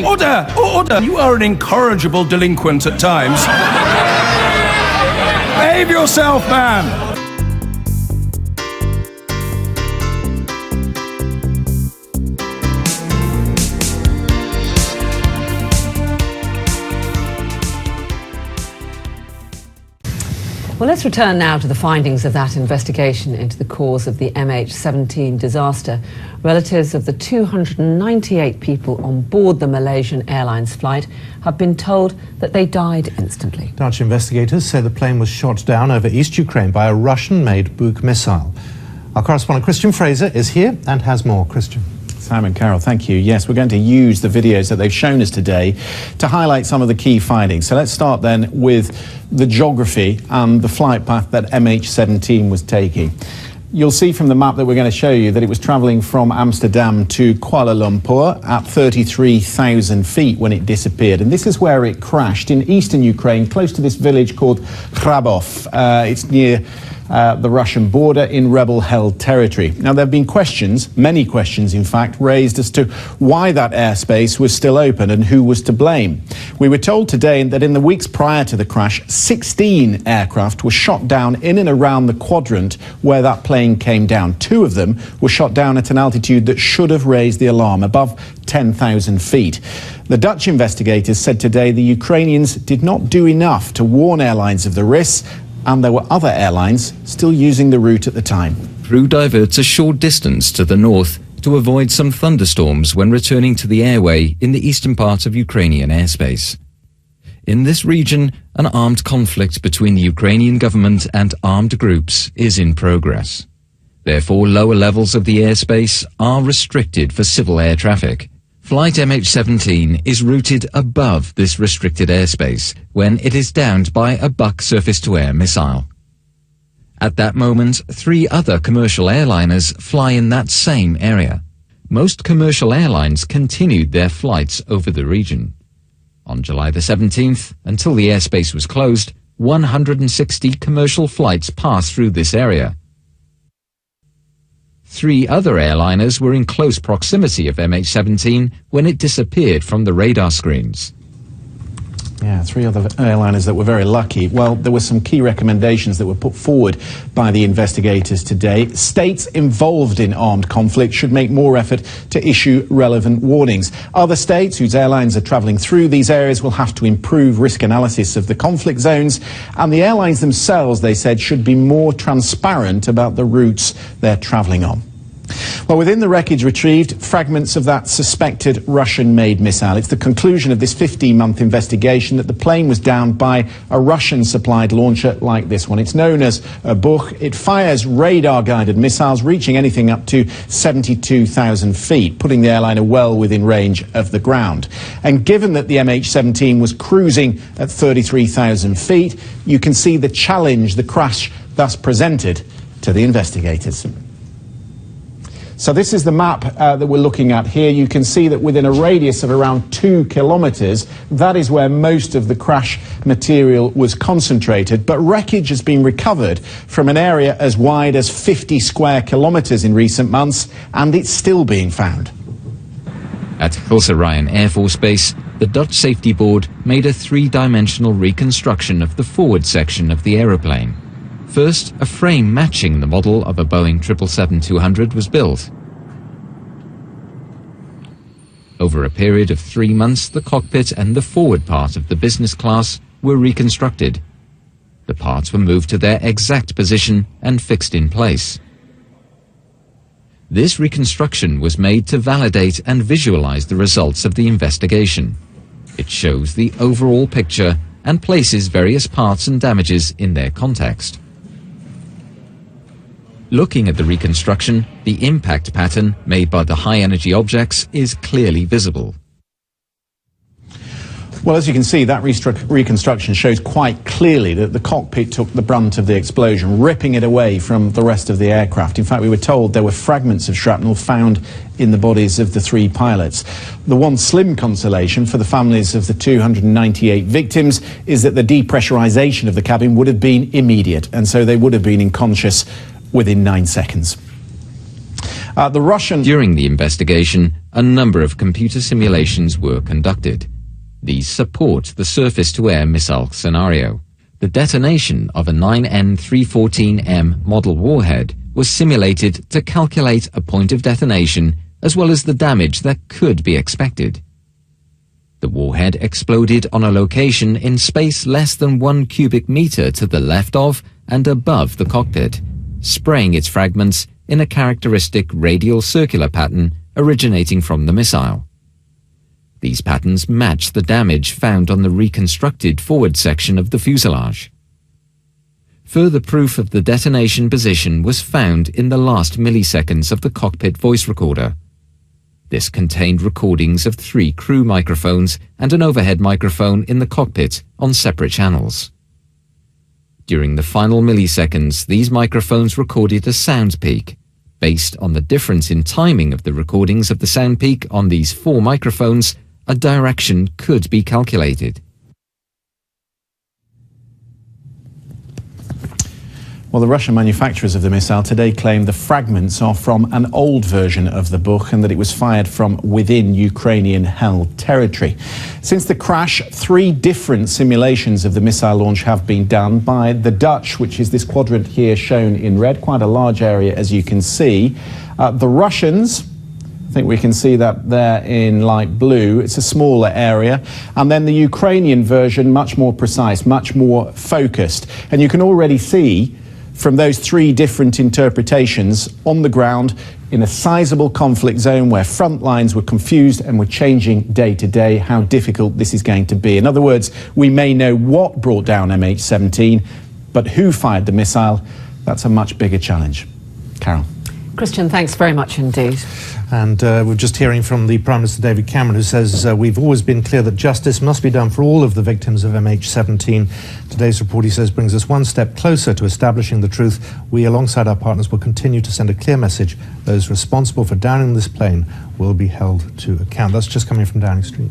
Order! Order! You are an incorrigible delinquent at times. Behave yourself, man! Well, let's return now to the findings of that investigation into the cause of the MH17 disaster. Relatives of the 298 people on board the Malaysian Airlines flight have been told that they died instantly. Dutch investigators say the plane was shot down over East Ukraine by a Russian-made Buk missile. Our correspondent Christian Fraser is here and has more. Christian. Simon Carroll, thank you. Yes, we're going to use the videos that they've shown us today to highlight some of the key findings. So let's start then with the geography and the flight path that MH17 was taking. You'll see from the map that we're going to show you that it was travelling from Amsterdam to Kuala Lumpur at 33,000 feet when it disappeared. And this is where it crashed in eastern Ukraine, close to this village called Khrabov. It's near the Russian border in rebel-held territory. Now, there have been questions, many questions in fact, raised as to why that airspace was still open and who was to blame. We were told today that in the weeks prior to the crash, 16 aircraft were shot down in and around the quadrant where that plane came down. 2 of them were shot down at an altitude that should have raised the alarm, above 10,000 feet. The Dutch investigators said today the Ukrainians did not do enough to warn airlines of the risks, and there were other airlines still using the route at the time. Crew diverts a short distance to the north to avoid some thunderstorms when returning to the airway in the eastern part of Ukrainian airspace. In this region, an armed conflict between the Ukrainian government and armed groups is in progress. Therefore, lower levels of the airspace are restricted for civil air traffic. Flight MH17 is routed above this restricted airspace when it is downed by a Buk surface-to-air missile. At that moment, 3 other commercial airliners fly in that same area. Most commercial airlines continued their flights over the region. On July the 17th, until the airspace was closed, 160 commercial flights passed through this area. 3 other airliners were in close proximity of MH17 when it disappeared from the radar screens. Yeah, 3 other airliners that were very lucky. Well, there were some key recommendations that were put forward by the investigators today. States involved in armed conflict should make more effort to issue relevant warnings. Other states whose airlines are travelling through these areas will have to improve risk analysis of the conflict zones. And the airlines themselves, they said, should be more transparent about the routes they're travelling on. Well, within the wreckage retrieved, fragments of that suspected Russian-made missile. It's the conclusion of this 15-month investigation that the plane was downed by a Russian-supplied launcher like this one. It's known as a Buk. It fires radar-guided missiles reaching anything up to 72,000 feet, putting the airliner well within range of the ground. And given that the MH17 was cruising at 33,000 feet, you can see the challenge the crash thus presented to the investigators. So this is the map that we're looking at here. You can see that within a radius of around 2 kilometres, that is where most of the crash material was concentrated. But wreckage has been recovered from an area as wide as 50 square kilometres in recent months, and it's still being found. At Hilserijen Air Force Base, the Dutch Safety Board made a 3-dimensional reconstruction of the forward section of the aeroplane. First, a frame matching the model of a Boeing 777-200 was built. Over a period of 3 months, the cockpit and the forward part of the business class were reconstructed. The parts were moved to their exact position and fixed in place. This reconstruction was made to validate and visualize the results of the investigation. It shows the overall picture and places various parts and damages in their context. Looking at the reconstruction, the impact pattern made by the high-energy objects is clearly visible. Well, as you can see, that reconstruction shows quite clearly that the cockpit took the brunt of the explosion, ripping it away from the rest of the aircraft. In fact, we were told there were fragments of shrapnel found in the bodies of the 3 pilots. The one slim consolation for the families of the 298 victims is that the depressurization of the cabin would have been immediate, and so they would have been unconscious within 9 seconds. The Russian... During the investigation, a number of computer simulations were conducted. These support the surface-to-air missile scenario. The detonation of a 9N314M model warhead was simulated to calculate a point of detonation as well as the damage that could be expected. The warhead exploded on a location in space less than 1 cubic meter to the left of and above the cockpit, spraying its fragments in a characteristic radial circular pattern originating from the missile. These patterns match the damage found on the reconstructed forward section of the fuselage. Further proof of the detonation position was found in the last milliseconds of the cockpit voice recorder. This contained recordings of 3 crew microphones and an overhead microphone in the cockpit on separate channels. During the final milliseconds, these microphones recorded a sound peak. Based on the difference in timing of the recordings of the sound peak on these 4 microphones, a direction could be calculated. Well, the Russian manufacturers of the missile today claim the fragments are from an old version of the book and that it was fired from within Ukrainian-held territory. Since the crash, 3 different simulations of the missile launch have been done by the Dutch, which is this quadrant here shown in red, quite a large area as you can see. The Russians, I think we can see that there in light blue. It's a smaller area. And then the Ukrainian version, much more precise, much more focused. And you can already see from those 3 different interpretations on the ground in a sizable conflict zone where front lines were confused and were changing day to day, how difficult this is going to be. In other words, we may know what brought down MH17, but who fired the missile? That's a much bigger challenge. Carol. Christian, thanks very much indeed. And we're just hearing from the Prime Minister David Cameron, who says we've always been clear that justice must be done for all of the victims of MH17. Today's report, he says, brings us one step closer to establishing the truth. We, alongside our partners, will continue to send a clear message. Those responsible for downing this plane will be held to account. That's just coming from Downing Street.